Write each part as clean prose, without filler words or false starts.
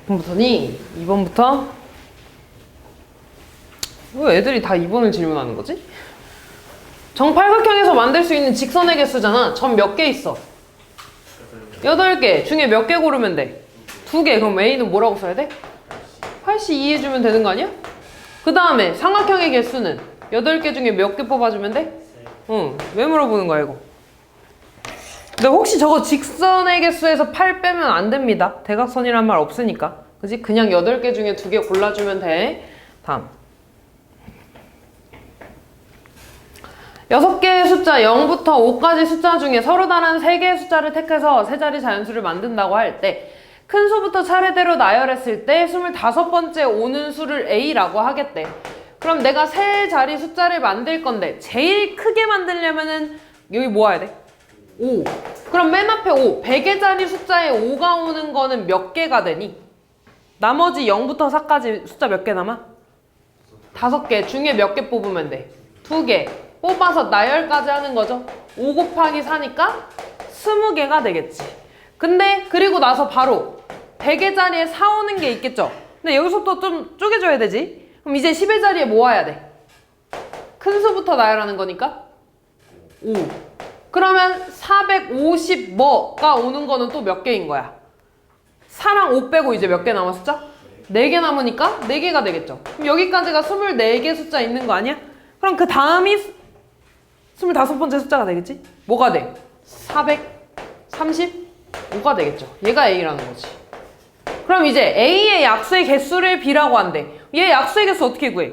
번부터니? 2번부터? 왜 애들이 다 2번을 질문하는 거지? 정팔각형에서 만들 수 있는 직선의 개수잖아. 점 몇 개 있어? 8개. 중에 몇 개 고르면 돼? 2개. 그럼 A는 뭐라고 써야 돼? 82 해주면 되는 거 아니야? 그 다음에 삼각형의 개수는 8개 중에 몇 개 뽑아주면 돼? 응. 왜 물어보는 거야 이거? 근데 혹시 저거 직선의 개수에서 8 빼면 안 됩니다. 대각선이란 말 없으니까. 그지? 그냥 8개 중에 2개 골라주면 돼. 다음. 6개의 숫자 0부터 5까지 숫자 중에 서로 다른 3개의 숫자를 택해서 세 자리 자연수를 만든다고 할 때 큰 수부터 차례대로 나열했을 때 25번째 오는 수를 A라고 하겠대. 그럼 내가 세 자리 숫자를 만들 건데 제일 크게 만들려면은 여기 모아야 돼? 5. 그럼 맨 앞에 5. 100의 자리 숫자에 5가 오는 거는 몇 개가 되니? 나머지 0부터 4까지 숫자 몇 개 남아? 5개. 중에 몇 개 뽑으면 돼? 2개. 뽑아서 나열까지 하는 거죠. 5 곱하기 4니까 20개가 되겠지. 근데 그리고 나서 바로 100의 자리에 4 오는 게 있겠죠. 근데 여기서부터 좀 쪼개줘야 되지. 그럼 이제 10의 자리에 모아야 돼. 큰 수부터 나열하는 거니까 5. 그러면 450 뭐가 오는 거는 또 몇 개인 거야? 4랑 5 빼고 이제 몇 개 남아 숫자? 4개 남으니까 4개가 되겠죠. 그럼 여기까지가 24개 숫자 있는 거 아니야? 그럼 그 다음이 25번째 숫자가 되겠지? 뭐가 돼? 435가 되겠죠. 얘가 A라는 거지. 그럼 이제 A의 약수의 개수를 B라고 한대. 얘 약수의 개수 어떻게 구해?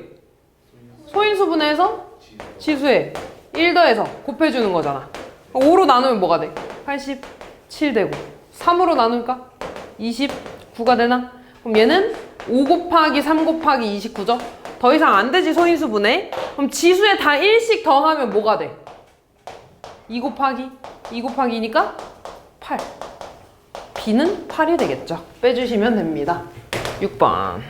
소인수분해 해서 지수에 1 더해서 곱해주는 거잖아. 5로 나누면 뭐가 돼? 87 되고 3으로 나누니까 29가 되나? 그럼 얘는 5 곱하기 3 곱하기 29죠? 더 이상 안 되지 소인수분해. 그럼 지수에 다 1씩 더하면 뭐가 돼? 2 곱하기 2니까 8. B는 8이 되겠죠. 빼주시면 됩니다. 6번.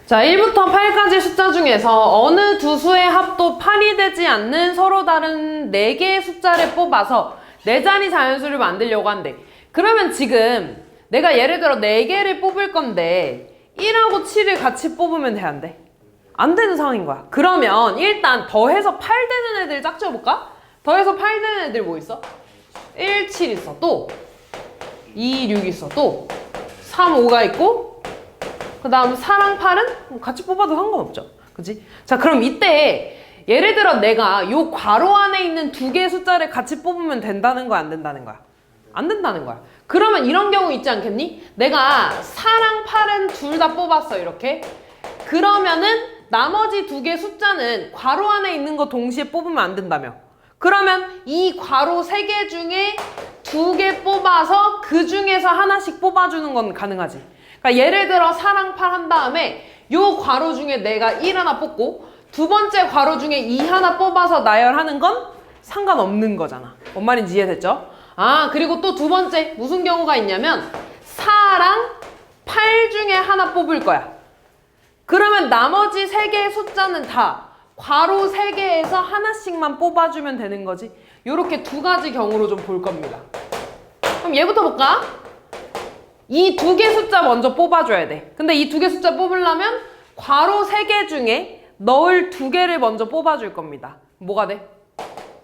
자, 1부터 8까지 숫자 중에서 어느 두 수의 합도 8이 되지 않는 서로 다른 4개의 숫자를 뽑아서 4자리 자연수를 만들려고 한대. 그러면 지금 내가 예를 들어 4개를 뽑을 건데 1하고 7을 같이 뽑으면 돼, 안 돼? 안 되는 상황인 거야. 그러면 일단 더해서 8 되는 애들 짝지어볼까? 더해서 8 되는 애들 뭐 있어? 1, 7 있어. 또 2, 6 있어. 또 3, 5가 있고 그 다음 4랑 8은 같이 뽑아도 상관없죠. 그치? 자, 그럼 이때 예를 들어 내가 요 괄호 안에 있는 2개의 숫자를 같이 뽑으면 된다는 거야, 안 된다는 거야? 안 된다는 거야. 그러면 이런 경우 있지 않겠니? 내가 4랑 8은 둘 다 뽑았어, 이렇게. 그러면은 나머지 2개 숫자는 괄호 안에 있는 거 동시에 뽑으면 안 된다며. 그러면 이 괄호 3개 중에 2개 뽑아서 그 중에서 하나씩 뽑아주는 건 가능하지. 그러니까 예를 들어 4랑 8 한 다음에 요 괄호 중에 내가 1 하나 뽑고 두 번째 괄호 중에 2 하나 뽑아서 나열하는 건 상관없는 거잖아. 뭔 말인지 이해됐죠? 아, 그리고 또 두 번째 무슨 경우가 있냐면 4랑 8 중에 하나 뽑을 거야. 그러면 나머지 3개의 숫자는 다 괄호 3개에서 하나씩만 뽑아주면 되는 거지. 요렇게 2가지 경우로 좀 볼 겁니다. 그럼 얘부터 볼까? 이 2개 숫자 먼저 뽑아줘야 돼. 근데 이 2개 숫자 뽑으려면 괄호 3개 중에 넣을 2개를 먼저 뽑아줄 겁니다. 뭐가 돼?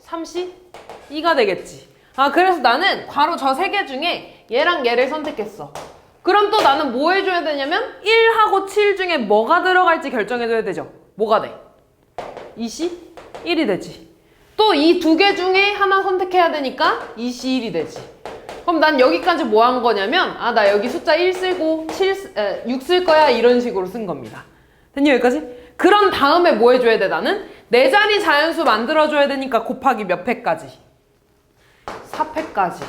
32가 되겠지. 아, 그래서 나는 괄호 저 3개 중에 얘랑 얘를 선택했어. 그럼 또 나는 뭐 해줘야 되냐면 1하고 7 중에 뭐가 들어갈지 결정해줘야 되죠. 뭐가 돼? 21이 되지. 또 이 2개 중에 하나 선택해야 되니까 21이 되지. 그럼 난 여기까지 뭐 한 거냐면 아, 나 여기 숫자 1 쓰고 6 쓸 거야, 이런 식으로 쓴 겁니다. 됐니, 여기까지? 그런 다음에 뭐 해줘야 돼, 나는? 4자리 자연수 만들어줘야 되니까 곱하기 몇 회까지? 4회까지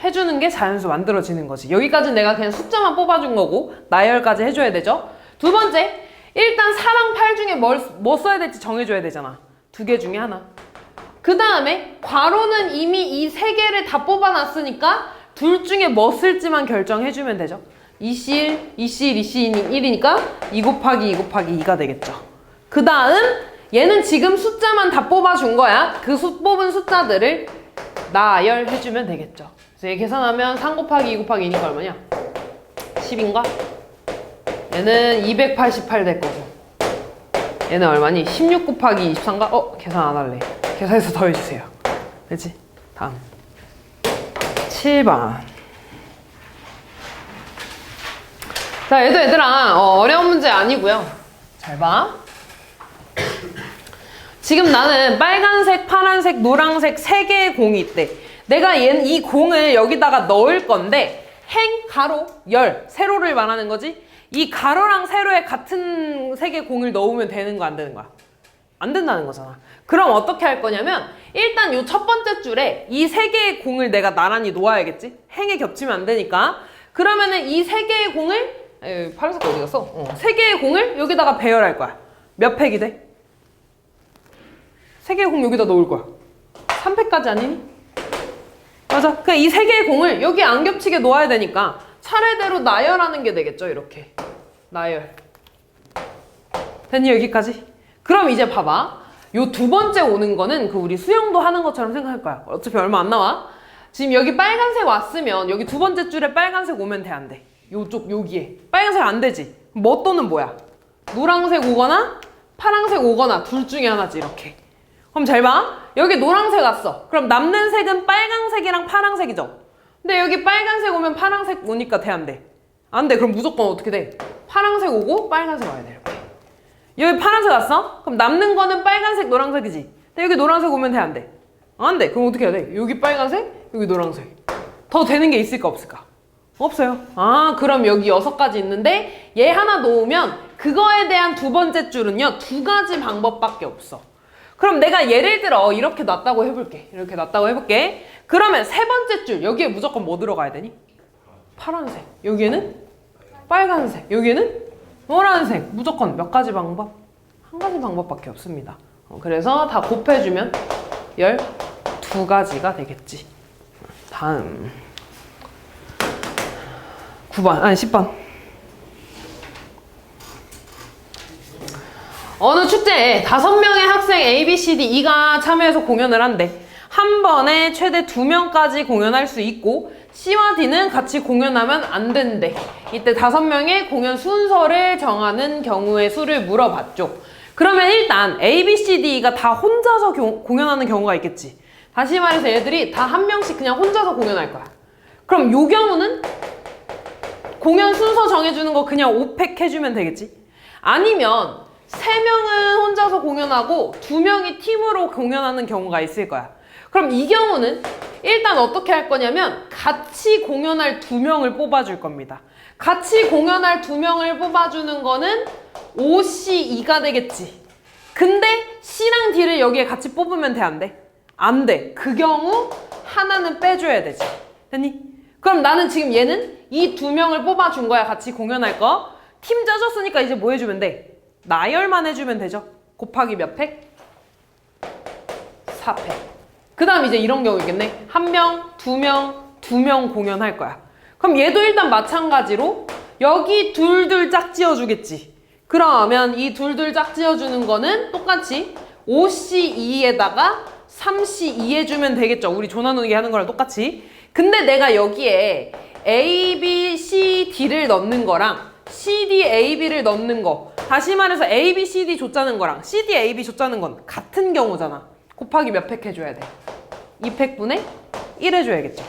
해주는 게 자연수 만들어지는 거지. 여기까지 내가 그냥 숫자만 뽑아준 거고 나열까지 해줘야 되죠. 두 번째, 일단 4랑 8 중에 뭐 써야 될지 정해줘야 되잖아. 2개 중에 하나. 그 다음에 괄호는 이미 이 3개를 다 뽑아놨으니까 둘 중에 뭐 쓸지만 결정해주면 되죠. 2C1, 2C1, 2C1, 1이니까 2 곱하기 2 곱하기 2가 되겠죠. 그 다음 얘는 지금 숫자만 다 뽑아준 거야. 그 뽑은 숫자들을 나열해주면 되겠죠. 그래서 얘 계산하면 3 곱하기 2 곱하기 2니까 얼마냐? 10인가? 얘는 288 될 거고. 얘는 얼마니? 16 곱하기 24인가? 계산 안 할래. 계산해서 더해주세요. 됐지? 다음. 7번. 자, 얘들아, 어려운 문제 아니고요. 잘 봐. 지금 나는 빨간색, 파란색, 노란색 3개의 공이 있대. 내가 이 공을 여기다가 넣을 건데 행, 가로, 열, 세로를 말하는 거지. 이 가로랑 세로에 같은 3개 공을 넣으면 되는 거 안 되는 거야? 안 된다는 거잖아. 그럼 어떻게 할 거냐면 일단 요 첫 번째 줄에 이 3개의 공을 내가 나란히 놓아야겠지? 행에 겹치면 안 되니까. 그러면은 이 3개의 공을 파란색 어디 갔어? 3개의 공을 여기다가 배열할 거야. 몇 팩이 돼? 3개의 공 여기다 넣을 거야. 3팩까지 아니니? 맞아. 그냥 이 3개의 공을 여기 안 겹치게 놓아야 되니까 차례대로 나열하는 게 되겠죠. 이렇게. 나열. 됐니? 여기까지? 그럼 이제 봐봐. 요 두 번째 오는 거는 그 우리 수영도 하는 것처럼 생각할 거야. 어차피 얼마 안 나와. 지금 여기 빨간색 왔으면 여기 두 번째 줄에 빨간색 오면 돼, 안 돼? 요쪽 여기에. 빨간색 안 되지? 뭐 또는 뭐야? 노란색 오거나 파란색 오거나 둘 중에 하나지 이렇게. 그럼 잘 봐. 여기 노란색 왔어. 그럼 남는 색은 빨간색이랑 파란색이죠. 근데 여기 빨간색 오면 파란색 오니까 돼, 안 돼? 안 돼. 그럼 무조건 어떻게 돼? 파란색 오고 빨간색 와야 돼, 이렇게. 여기 파란색 왔어? 그럼 남는 거는 빨간색, 노란색이지. 근데 여기 노란색 오면 돼, 안 돼? 안 돼. 그럼 어떻게 해야 돼? 여기 빨간색, 여기 노란색. 더 되는 게 있을까, 없을까? 없어요. 그럼 여기 6가지 있는데 얘 하나 놓으면 그거에 대한 두 번째 줄은요 2가지 방법밖에 없어. 그럼 내가 예를 들어 이렇게 놨다고 해볼게. 이렇게 놨다고 해볼게. 그러면 세 번째 줄 여기에 무조건 뭐 들어가야 되니? 파란색. 여기에는 빨간색. 여기에는 노란색. 무조건 몇 가지 방법? 한 가지 방법밖에 없습니다. 그래서 다 곱해주면 12가지가 되겠지. 다음 9번, 아니 10번. 어느 축제에 5명의 학생 A, B, C, D, E가 참여해서 공연을 한대. 한 번에 최대 2명까지 공연할 수 있고 C와 D는 같이 공연하면 안 된대. 이때 5명의 공연 순서를 정하는 경우의 수를 물어봤죠. 그러면 일단 A, B, C, D가 다 혼자서 공연하는 경우가 있겠지. 다시 말해서 얘들이 다 한 명씩 그냥 혼자서 공연할 거야. 그럼 요 경우는 공연 순서 정해주는 거 그냥 5팩 해주면 되겠지? 아니면 3명은 혼자서 공연하고 2명이 팀으로 공연하는 경우가 있을 거야. 그럼 이 경우는 일단 어떻게 할 거냐면 같이 공연할 2명을 뽑아줄 겁니다. 같이 공연할 2명을 뽑아주는 거는 OC2가 되겠지. 근데 C랑 D를 여기에 같이 뽑으면 돼, 안 돼? 안 돼. 그 경우 하나는 빼줘야 되지. 됐니? 그럼 나는 지금 얘는 이 2명을 뽑아준 거야. 같이 공연할 거. 팀 짜줬으니까 이제 뭐 해주면 돼? 나열만 해주면 되죠. 곱하기 몇 팩? 4팩. 그 다음 이제 이런 경우 있겠네. 1명, 2명, 2명 공연할 거야. 그럼 얘도 일단 마찬가지로 여기 둘둘 짝 지어주겠지. 그러면 이 둘둘 짝 지어주는 거는 똑같이 5C2에다가 3C2 해주면 되겠죠. 우리 조나누기 하는 거랑 똑같이. 근데 내가 여기에 A, B, C, D를 넣는 거랑 C, D, A, B를 넣는 거, 다시 말해서 A, B, C, D 줬자는 거랑 C, D, A, B 줬자는 건 같은 경우잖아. 곱하기 몇 팩 해줘야 돼? 2팩분의 1 해줘야겠죠.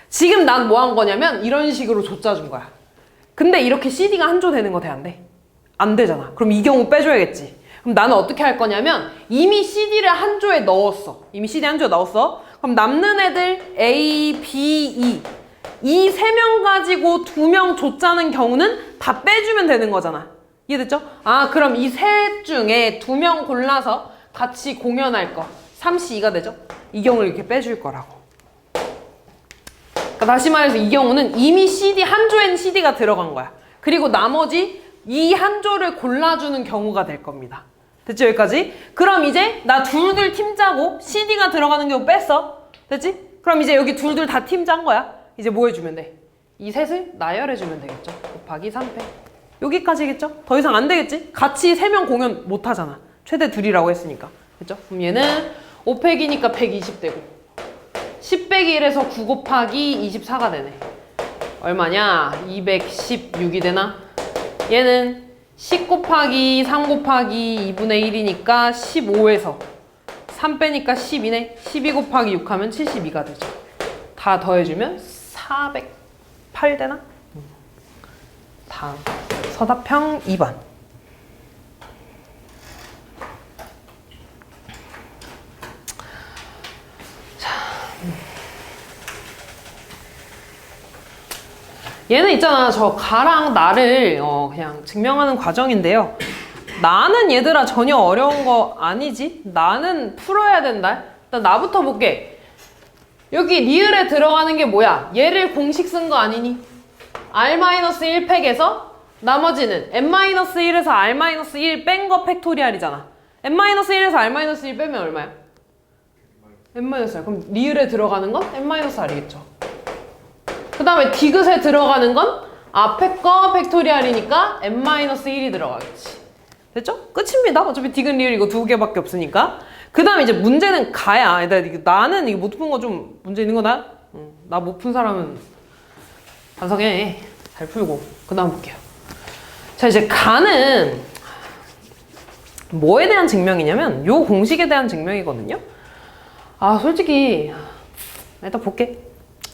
지금 난 뭐 한 거냐면 이런 식으로 줬자 준 거야. 근데 이렇게 CD가 한 조 되는 거 돼, 안 돼? 안 되잖아. 그럼 이 경우 빼줘야겠지. 그럼 나는 어떻게 할 거냐면 이미 CD를 한 조에 넣었어. 이미 CD 한 조에 넣었어. 그럼 남는 애들 A, B, E 이 3명 가지고 2명 줬자는 경우는 다 빼주면 되는 거잖아. 이해됐죠? 그럼 이 셋 중에 2명 골라서 같이 공연할 거 3C2가 되죠? 이 경우를 이렇게 빼줄 거라고. 그러니까 다시 말해서 이 경우는 이미 CD 한 조엔 CD가 들어간 거야. 그리고 나머지 이 한 조를 골라주는 경우가 될 겁니다. 됐지? 여기까지? 그럼 이제 나 둘둘 팀 짜고 CD가 들어가는 경우 뺐어. 됐지? 그럼 이제 여기 둘둘 다 팀 짠 거야. 이제 뭐 해주면 돼? 이 셋을 나열해주면 되겠죠. 곱하기 3팩. 여기까지겠죠? 더 이상 안 되겠지? 같이 3명 공연 못 하잖아. 최대 2이라고 했으니까. 그죠? 그럼 얘는 5팩이니까 120 되고 10 빼기 1에서 9 곱하기 24가 되네. 얼마냐? 216이 되나? 얘는 10 곱하기 3 곱하기 2분의 1이니까 15에서 3 빼니까 10이네. 12 곱하기 6 하면 72가 되죠. 다 더해주면 408 되나? 다음 서답형 2번. 얘는 있잖아, 저 가랑 나를 그냥 증명하는 과정인데요. 나는 얘들아 전혀 어려운 거 아니지? 나는 풀어야 된다. 일단 나부터 볼게. 여기 리을에 들어가는 게 뭐야? 얘를 공식 쓴 거 아니니? R-1 팩에서 나머지는 n-1에서 R-1 뺀 거 팩토리알이잖아. n-1에서 R-1 빼면 얼마야? n-1. 그럼 리을에 들어가는 건 n-r이겠죠. 그 다음에 디귿에 들어가는 건 앞에 거 팩토리알이니까 n-1이 들어가겠지. 됐죠? 끝입니다. 어차피 디귿 리을 이거 두 개밖에 없으니까. 그 다음에 이제 문제는 가야. 나는 이거 못 푼 거 좀 문제 있는 거다? 나 못 푼 사람은 반성해. 잘 풀고. 그 다음 볼게요. 자, 이제 가는 뭐에 대한 증명이냐면 요 공식에 대한 증명이거든요. 아, 솔직히 일단 볼게.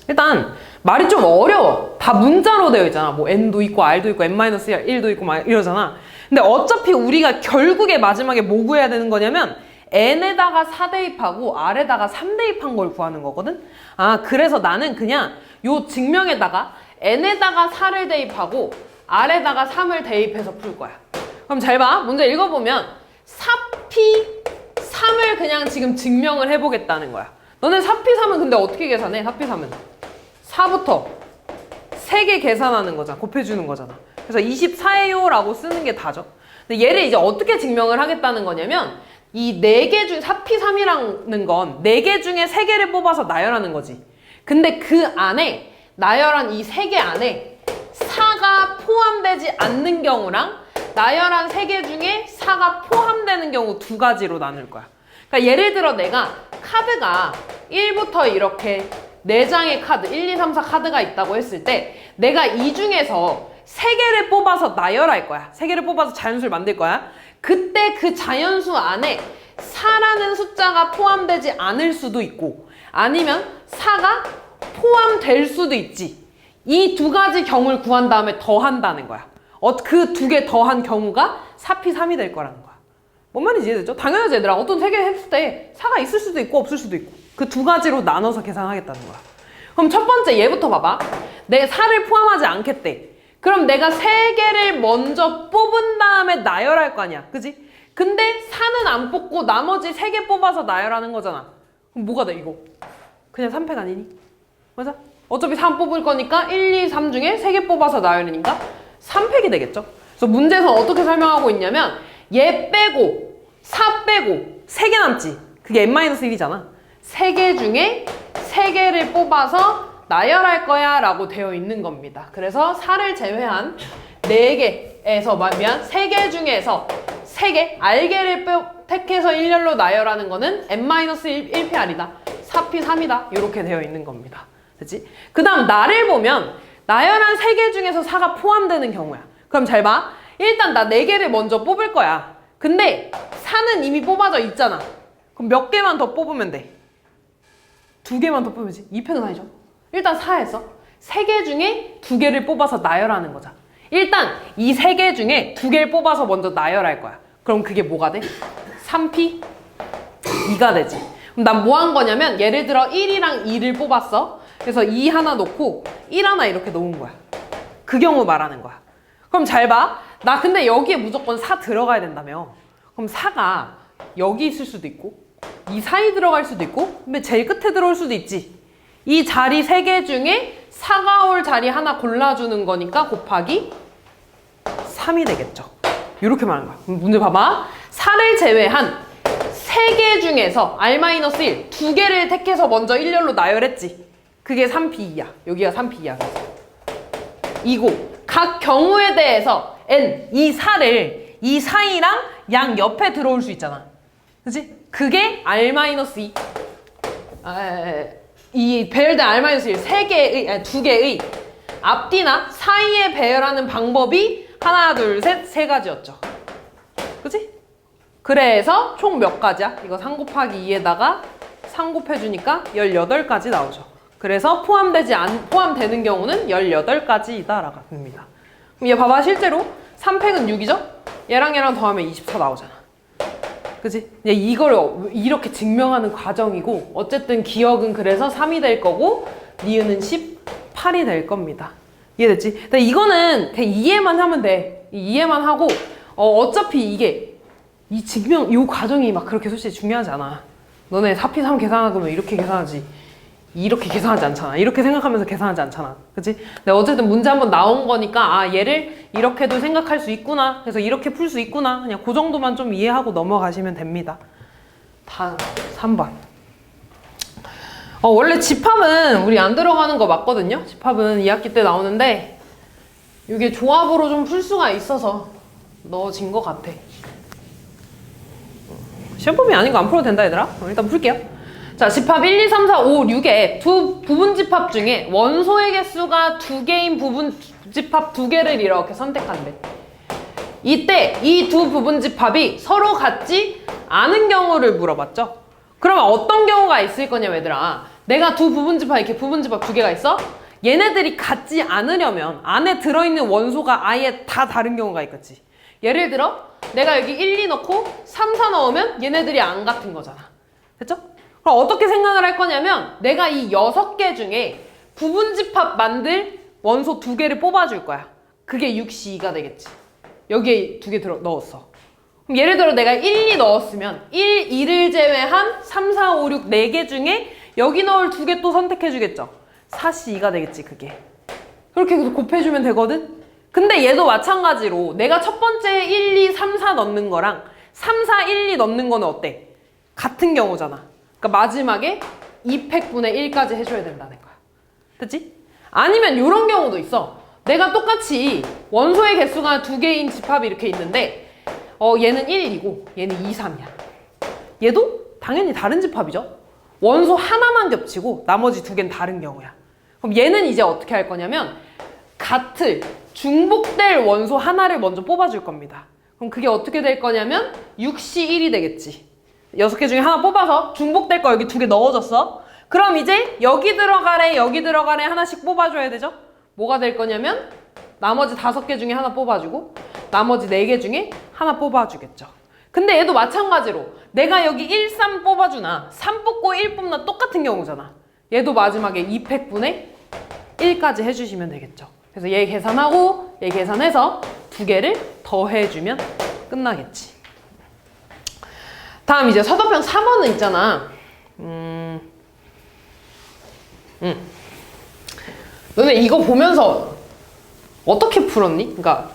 일단 말이 좀 어려워. 다 문자로 되어 있잖아. 뭐 n도 있고 r도 있고 n-1도 있고 막 이러잖아. 근데 어차피 우리가 결국에 마지막에 뭐 구해야 되는 거냐면 n에다가 4 대입하고 r에다가 3 대입한 걸 구하는 거거든. 아, 그래서 나는 그냥 요 증명에다가 n에다가 4를 대입하고 r에다가 3을 대입해서 풀 거야. 그럼 잘 봐. 문제 읽어보면 4p 3을 그냥 지금 증명을 해보겠다는 거야. 너는 4p3은 근데 어떻게 계산해? 4p3은 4부터 3개 계산하는 거잖아. 곱해주는 거잖아. 그래서 24예요 라고 쓰는 게 다죠. 근데 얘를 이제 어떻게 증명을 하겠다는 거냐면 이 4개 중 4p3이라는 건 4개 중에 3개를 뽑아서 나열하는 거지. 근데 그 안에 나열한 이 3개 안에 4가 포함되지 않는 경우랑 나열한 3개 중에 4가 포함되는 경우 두 가지로 나눌 거야. 그러니까 예를 들어 내가 카드가 1부터 이렇게 4장의 카드, 1, 2, 3, 4 카드가 있다고 했을 때 내가 이 중에서 3개를 뽑아서 나열할 거야. 3개를 뽑아서 자연수를 만들 거야. 그때 그 자연수 안에 4라는 숫자가 포함되지 않을 수도 있고 아니면 4가 포함될 수도 있지. 이 두 가지 경우를 구한 다음에 더한다는 거야. 그 두 개 더한 경우가 4p3이 될 거라는 거야. 뭔 말인지 이해되죠? 당연하지 얘들아. 어떤 3개 했을 때 4가 있을 수도 있고 없을 수도 있고 그 두 가지로 나눠서 계산하겠다는 거야. 그럼 첫 번째 얘부터 봐봐. 내 4를 포함하지 않겠대. 그럼 내가 3개를 먼저 뽑은 다음에 나열할 거 아니야. 그지? 근데 4는 안 뽑고 나머지 3개 뽑아서 나열하는 거잖아. 그럼 뭐가 돼 이거? 그냥 3팩 아니니? 맞아? 어차피 3 뽑을 거니까 1, 2, 3 중에 3개 뽑아서 나열이니까 3팩이 되겠죠? 그래서 문제에서 어떻게 설명하고 있냐면 얘 빼고 4 빼고 3개 남지. 그게 n-1이잖아. 3개 중에 3개를 뽑아서 나열할 거야 라고 되어 있는 겁니다. 그래서 4를 제외한 4개에서 3개 중에서 3개 R개를 택해서 일렬로 나열하는 거는 n-1pR이다. 4p3이다. 이렇게 되어 있는 겁니다. 됐지? 그 다음 나를 보면 나열한 3개 중에서 4가 포함되는 경우야. 그럼 잘 봐. 일단 나 4개를 먼저 뽑을 거야. 근데 4는 이미 뽑아져 있잖아. 그럼 몇 개만 더 뽑으면 돼? 2개만 더 뽑으면 2팩은 아니죠. 일단 4에서 3개 중에 2개를 뽑아서 나열하는 거자. 일단 이 3개 중에 2개를 뽑아서 먼저 나열할 거야. 그럼 그게 뭐가 돼? 3p 2가 되지. 그럼 난 뭐 한 거냐면 예를 들어 1이랑 2를 뽑았어. 그래서 2 하나 놓고 1 하나 이렇게 놓은 거야. 그 경우 말하는 거야. 그럼 잘 봐. 나 근데 여기에 무조건 4 들어가야 된다며. 그럼 4가 여기 있을 수도 있고 이 사이 들어갈 수도 있고 근데 제일 끝에 들어올 수도 있지. 이 자리 3개 중에 4가 올 자리 하나 골라주는 거니까 곱하기 3이 되겠죠. 이렇게 말하는 거야. 그럼 문제 봐봐. 4를 제외한 3개 중에서 R-1 2개를 택해서 먼저 일렬로 나열했지. 그게 3p2야. 여기가 3p2야. 이고 각 경우에 대해서 n, 이 4를 이 사이랑 양 옆에 들어올 수 있잖아. 그치? 그게 R-2 이 배열된 R-1 두 개의 앞뒤나 사이에 배열하는 방법이 하나, 둘, 셋, 세 가지였죠. 그치? 그래서 총 몇 가지야? 이거 3 곱하기 2에다가 3 곱해주니까 18가지 나오죠. 그래서 포함되는 경우는 18가지이다 라고 합니다. 그럼 얘 봐봐. 실제로 3팩은 6이죠? 얘랑 더하면 24 나오잖아. 그치? 이걸 이렇게 증명하는 과정이고, 어쨌든 기억은 그래서 3이 될 거고, 니은은 18이 될 겁니다. 이해됐지? 근데 이거는 그냥 이해만 하면 돼. 이해만 하고, 어차피 이 과정이 막 그렇게 솔직히 중요하지 않아. 너네 4P 3 계산하면 이렇게 계산하지. 이렇게 계산하지 않잖아. 이렇게 생각하면서 계산하지 않잖아. 그치? 근데 어쨌든 문제 한번 나온 거니까, 아, 얘를 이렇게도 생각할 수 있구나. 그래서 이렇게 풀 수 있구나. 그냥 그 정도만 좀 이해하고 넘어가시면 됩니다. 다음, 3번. 원래 집합은 우리 안 들어가는 거 맞거든요? 집합은 2학기 때 나오는데, 이게 조합으로 좀 풀 수가 있어서 넣어진 것 같아. 시험범위 아닌 거 안 풀어도 된다, 얘들아? 일단 풀게요. 자, 집합 1, 2, 3, 4, 5, 6의 두 부분 집합 중에 원소의 개수가 2개인 부분 집합 2개를 이렇게 선택한대. 이때 이 두 부분 집합이 서로 같지 않은 경우를 물어봤죠? 그러면 어떤 경우가 있을 거냐면 얘들아, 내가 두 부분 집합, 이렇게 부분 집합 2개가 있어? 얘네들이 같지 않으려면 안에 들어있는 원소가 아예 다 다른 경우가 있겠지. 예를 들어 내가 여기 1, 2 넣고 3, 4 넣으면 얘네들이 안 같은 거잖아. 됐죠? 그럼 어떻게 생각을 할 거냐면, 내가 이 6개 중에 부분집합 만들 원소 2개를 뽑아줄 거야. 그게 6C2가 되겠지. 여기에 2개 넣었어. 그럼 예를 들어 내가 1, 2 넣었으면 1, 2를 제외한 3, 4, 5, 6, 4개 중에 여기 넣을 2개 또 선택해주겠죠. 4C2가 되겠지, 그게. 그렇게 곱해주면 되거든? 근데 얘도 마찬가지로 내가 첫 번째 1, 2, 3, 4 넣는 거랑 3, 4, 1, 2 넣는 거는 어때? 같은 경우잖아. 그러니까 마지막에 2팩분의 1까지 해줘야 된다는 거야. 됐지? 아니면 이런 경우도 있어. 내가 똑같이 원소의 개수가 2개인 집합이 이렇게 있는데, 얘는 1이고 얘는 2, 3이야. 얘도 당연히 다른 집합이죠. 원소 하나만 겹치고 나머지 2개는 다른 경우야. 그럼 얘는 이제 어떻게 할 거냐면, 중복될 원소 하나를 먼저 뽑아줄 겁니다. 그럼 그게 어떻게 될 거냐면 6C1이 되겠지. 6개 중에 하나 뽑아서 중복될 거 여기 2개 넣어줬어. 그럼 이제 여기 들어가래 하나씩 뽑아줘야 되죠? 뭐가 될 거냐면 나머지 5개 중에 하나 뽑아주고 나머지 4개 중에 하나 뽑아주겠죠. 근데 얘도 마찬가지로 내가 여기 1, 3 뽑아주나 3 뽑고 1 뽑나 똑같은 경우잖아. 얘도 마지막에 2팩분의 1까지 해주시면 되겠죠. 그래서 얘 계산하고 얘 계산해서 2개를 더해주면 끝나겠지. 다음 이제 서답형 3번은 있잖아. 너네 이거 보면서 어떻게 풀었니? 그러니까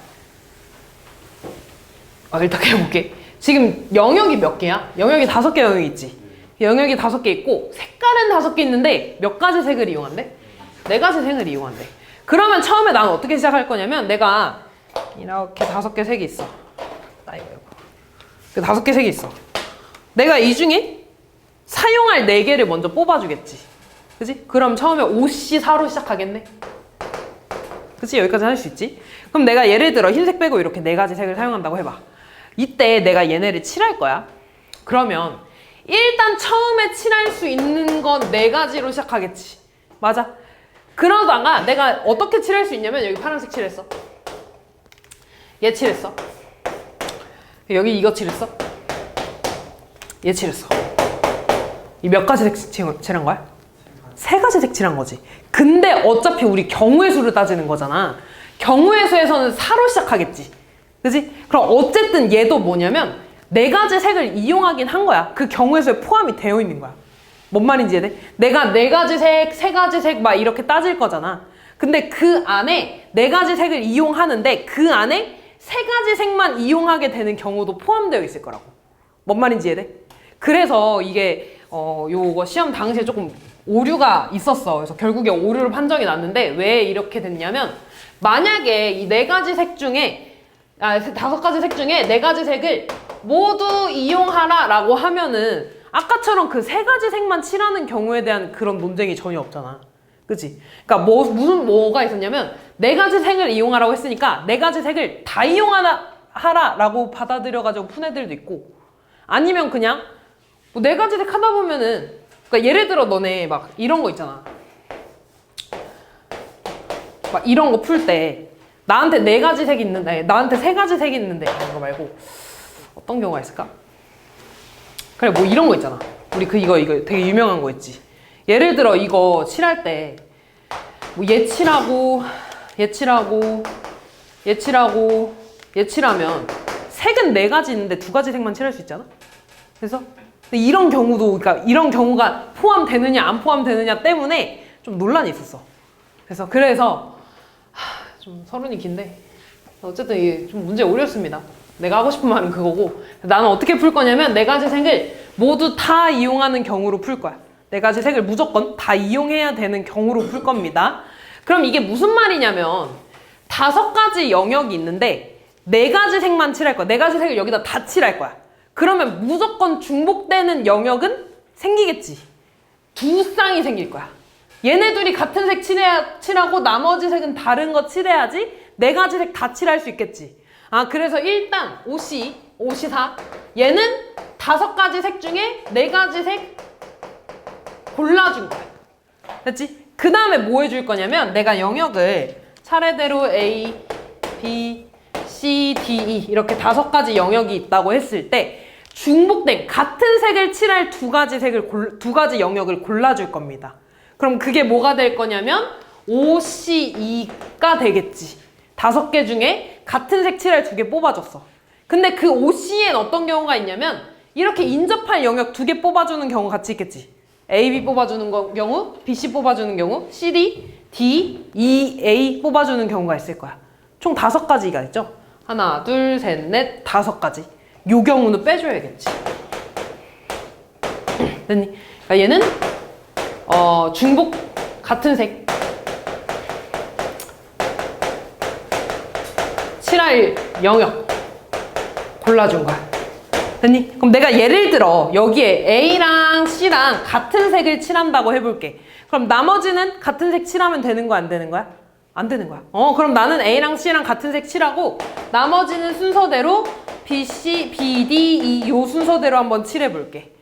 일단 해볼게. 지금 영역이 몇 개야? 영역이 5개 영역이 있지. 영역이 5개 있고 색깔은 5개 있는데 몇 가지 색을 이용한대? 4가지 색을 이용한대. 그러면 처음에 나는 어떻게 시작할 거냐면, 내가 이렇게 5개 색이 있어. 그 5개 색이 있어. 내가 이 중에 사용할 4개를 먼저 뽑아주겠지. 그치? 그럼 처음에 5C4로 시작하겠네? 그치? 여기까지 할 수 있지? 그럼 내가 예를 들어 흰색 빼고 이렇게 4가지 색을 사용한다고 해봐. 이때 내가 얘네를 칠할 거야. 그러면 일단 처음에 칠할 수 있는 건 4가지로 시작하겠지. 맞아? 그러다가 내가 어떻게 칠할 수 있냐면, 여기 파란색 칠했어. 얘 칠했어. 여기 이거 칠했어. 얘 칠했어. 이 몇 가지 색 칠한 거야? 3가지 색 칠한 거지. 근데 어차피 우리 경우의 수를 따지는 거잖아. 경우의 수에서는 4로 시작하겠지. 그치? 그럼 어쨌든 얘도 뭐냐면 4가지 색을 이용하긴 한 거야. 그 경우의 수에 포함이 되어 있는 거야. 뭔 말인지 이해돼? 내가 4가지 색, 3가지 색 막 이렇게 따질 거잖아. 근데 그 안에 4가지 색을 이용하는데 그 안에 3가지 색만 이용하게 되는 경우도 포함되어 있을 거라고. 뭔 말인지 이해돼? 그래서 이게 요거 시험 당시에 조금 오류가 있었어. 그래서 결국에 오류로 판정이 났는데, 왜 이렇게 됐냐면, 만약에 이 4가지 색 중에 5가지 색 중에 4가지 색을 모두 이용하라 라고 하면은 아까처럼 그 세 가지 색만 칠하는 경우에 대한 그런 논쟁이 전혀 없잖아. 그치? 그러니까 뭐가 있었냐면 네 가지 색을 이용하라고 했으니까 네 가지 색을 다 이용하라라고 받아들여가지고 푼 애들도 있고, 아니면 그냥 뭐 네 가지 색 하다 보면은, 그러니까 예를 들어 너네 막 이런 거 있잖아. 막 이런 거 풀 때 나한테 네 가지 색이 있는데, 나한테 세 가지 색이 있는데 이런 거 말고 어떤 경우가 있을까? 그래, 뭐 이런 거 있잖아. 우리 이거 되게 유명한 거 있지. 예를 들어 이거 칠할 때 뭐 얘 칠하고 얘 칠하고 얘 칠하고 얘 칠하면 색은 네 가지 있는데 두 가지 색만 칠할 수 있잖아. 그래서 이런 경우도, 그러니까 이런 경우가 포함되느냐 안 포함되느냐 때문에 좀 논란이 있었어. 그래서 좀 서론이 긴데 어쨌든 이게 좀 문제 어렵습니다. 내가 하고 싶은 말은 그거고, 나는 어떻게 풀 거냐면 네 가지 색을 모두 다 이용하는 경우로 풀 거야. 네 가지 색을 무조건 다 이용해야 되는 경우로 풀 겁니다. 그럼 이게 무슨 말이냐면 5가지 영역이 있는데 네 가지 색만 칠할 거야. 네 가지 색을 여기다 다 칠할 거야. 그러면 무조건 중복되는 영역은 생기겠지. 두 쌍이 생길 거야. 얘네 둘이 같은 색 칠하고 나머지 색은 다른 거 칠해야지 네 가지 색 다 칠할 수 있겠지. 그래서 일단 OC4 얘는 5가지 색 중에 4가지 색 골라준 거야. 됐지? 그 다음에 뭐 해줄 거냐면 내가 영역을 차례대로 A, B, C, D, E 이렇게 5가지 영역이 있다고 했을 때 중복된 같은 색을 칠할 두 가지 영역을 골라줄 겁니다. 그럼 그게 뭐가 될 거냐면 OC2가 되겠지. 5개 중에 같은 색 칠할 2개 뽑아줬어. 근데 그 OC엔 어떤 경우가 있냐면 이렇게 인접할 영역 2개 뽑아주는 경우 같이 있겠지. A, B 뽑아주는 경우, B, C 뽑아주는 경우, C, D, D, E, A 뽑아주는 경우가 있을 거야. 총 5가지가 있죠. 하나, 둘, 셋, 넷, 5가지. 요 경우는 빼줘야겠지. 됐니? 그러니까 얘는 중복 같은 색 칠할 영역 골라준 거야. 됐니? 그럼 내가 예를 들어 여기에 A랑 C랑 같은 색을 칠한다고 해볼게. 그럼 나머지는 같은 색 칠하면 되는 거야, 안 되는 거야? 안 되는 거야. 그럼 나는 A랑 C랑 같은 색 칠하고 나머지는 순서대로 B, C, B, D, E 요 순서대로 한번 칠해볼게.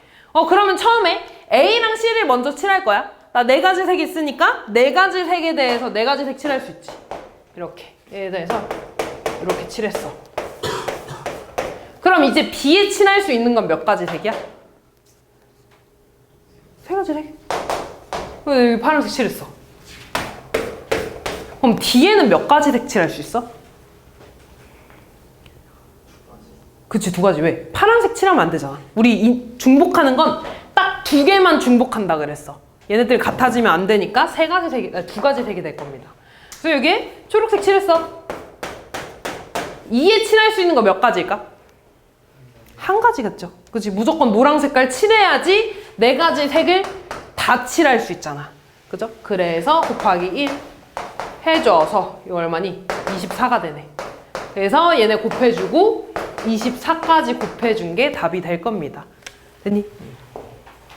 그러면 처음에 A랑 C를 먼저 칠할 거야. 나 4가지 색이 있으니까 4가지 색에 대해서 4가지 색 칠할 수 있지. 이렇게 얘에 대해서 이렇게 칠했어. 그럼 이제 B에 칠할 수 있는 건 몇 가지 색이야? 3가지 색? 여기 파란색 칠했어. 그럼 D에는 몇 가지 색 칠할 수 있어? 그치, 2가지. 왜? 파란색 칠하면 안 되잖아. 우리 중복하는 건 딱 2개만 중복한다 그랬어. 얘네들 같아지면 안 되니까 2가지 색이 될 겁니다. 그래서 여기에 초록색 칠했어. 2에 칠할 수 있는 거 몇 가지일까? 1가지겠죠. 그치? 무조건 노란 색깔 칠해야지 4가지 색을 다 칠할 수 있잖아. 그죠? 그래서 곱하기 1 해줘서 이거 얼마니? 24가 되네. 그래서 얘네 곱해주고 24까지 곱해준 게 답이 될 겁니다. 됐니?